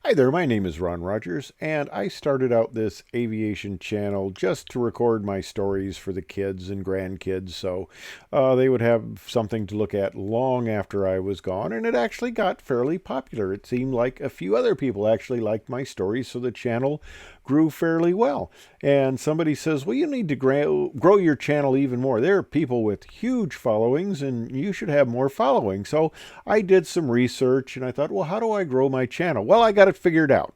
Hi there, my name is Ron Rogers, and I started out this aviation channel just to record my stories for the kids and grandkids, so they would have something to look at long after I was gone, and it actually got fairly popular. It seemed like a few other people actually liked my stories, so the channel grew fairly well. And somebody says, well, you need to grow your channel even more. There are people with huge followings, and you should have more following. So I did some research, and I thought, well, how do I grow my channel? Well, I got it figured out.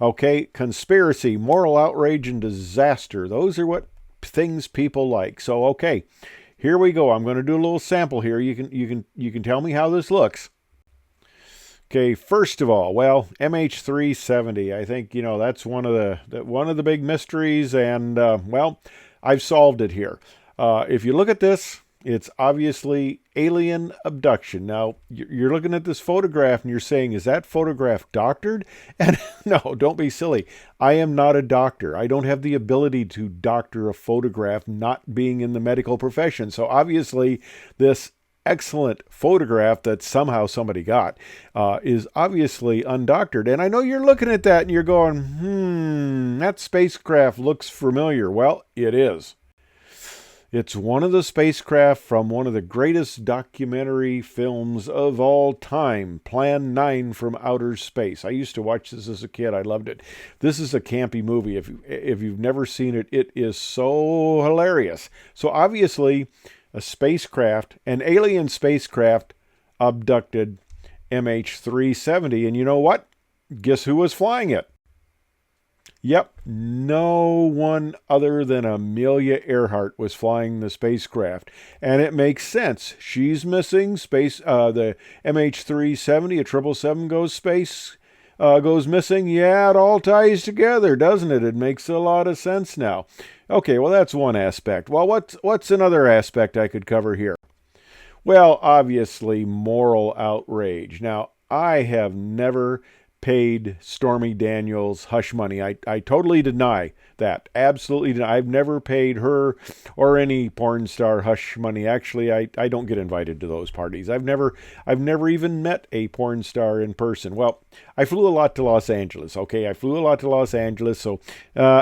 Okay, conspiracy, moral outrage, and disaster. Those are what things people like. So, okay, here we go. I'm going to do a little sample here. You can tell me how this looks. Okay, first of all, well, MH370. I think that's one of the big mysteries, and well, I've solved it here. If you look at this, it's obviously alien abduction. Now, you're looking at this photograph and you're saying, is that photograph doctored? And no, don't be silly. I am not a doctor. I don't have the ability to doctor a photograph, not being in the medical profession. So obviously, this excellent photograph that somehow somebody got is obviously undoctored. And I know you're looking at that and you're going, that spacecraft looks familiar. Well, it is. It's one of the spacecraft from one of the greatest documentary films of all time, Plan 9 from Outer Space. I used to watch this as a kid. I loved it. This is a campy movie. If you've never seen it, it is so hilarious. So obviously, a spacecraft, an alien spacecraft, abducted MH370. And you know what? Guess who was flying it? Yep, no one other than Amelia Earhart was flying the spacecraft. And it makes sense. She's missing. The MH370, a 777 goes missing. Yeah, it all ties together, doesn't it? It makes a lot of sense now. Okay, well, that's one aspect. Well, what's another aspect I could cover here? Well, obviously, moral outrage. Now, I have never paid Stormy Daniels hush money. I totally deny that. Absolutely deny. I've never paid her or any porn star hush money. Actually, I don't get invited to those parties. I've never even met a porn star in person. Well, I flew a lot to Los Angeles. Okay, I flew a lot to Los Angeles, so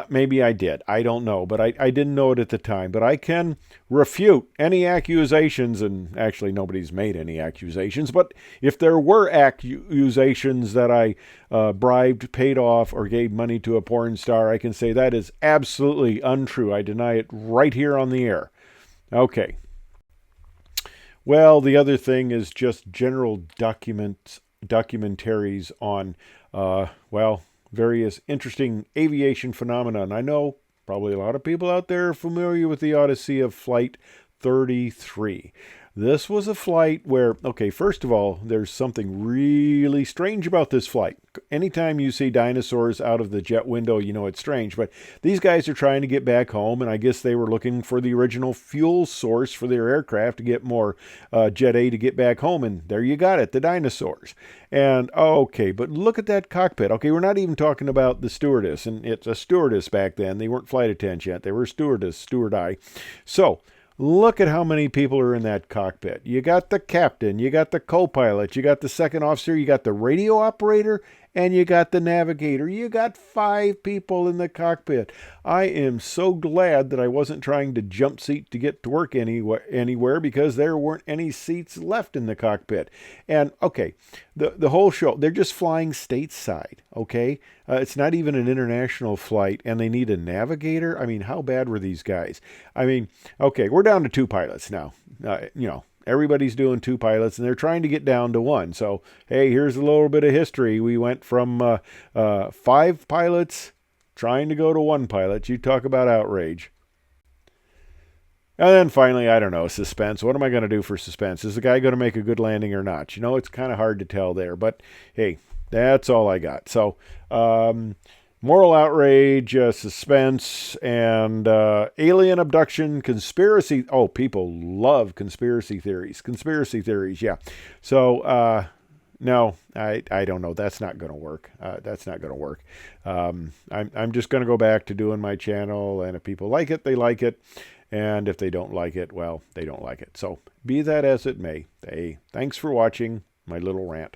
maybe I did. I don't know, but I didn't know it at the time. But I can refute any accusations, and actually nobody's made any accusations, but if there were accusations that I bribed, paid off, or gave money to a porn star, I can say that is absolutely untrue. I deny it right here on the air. Okay. Well, the other thing is just general documentaries on, well, various interesting aviation phenomena. And I know probably a lot of people out there are familiar with the odyssey of Flight 33. This was a flight where, okay, first of all, there's something really strange about this flight. Anytime you see dinosaurs out of the jet window, you know it's strange. But these guys are trying to get back home, and I guess they were looking for the original fuel source for their aircraft to get more Jet A to get back home. And there you got it, the dinosaurs. And, okay, but look at that cockpit. Okay, we're not even talking about the stewardess, and it's a stewardess back then. They weren't flight attendants yet. They were stewardess. So, look at how many people are in that cockpit. You got the captain, you got the co-pilot, you got the second officer, you got the radio operator, and you got the navigator. You got 5 people in the cockpit. I am so glad that I wasn't trying to jump seat to get to work anywhere because there weren't any seats left in the cockpit. And, okay, the whole show, they're just flying stateside, okay? It's not even an international flight, and they need a navigator? I mean, how bad were these guys? I mean, okay, we're down to 2 pilots now. Everybody's doing 2 pilots, and they're trying to get down to 1. So, hey, here's a little bit of history. We went from 5 pilots trying to go to 1 pilot. You talk about outrage. And then finally, I don't know, suspense. What am I going to do for suspense? Is the guy going to make a good landing or not? It's kind of hard to tell there. But, hey, that's all I got. So, moral outrage, suspense, and alien abduction, conspiracy. Oh, people love conspiracy theories. Conspiracy theories, yeah. So, no, I don't know. That's not going to work. That's not going to work. I'm just going to go back to doing my channel, and if people like it, they like it. And if they don't like it, well, they don't like it. So, be that as it may. Hey, thanks for watching my little rant.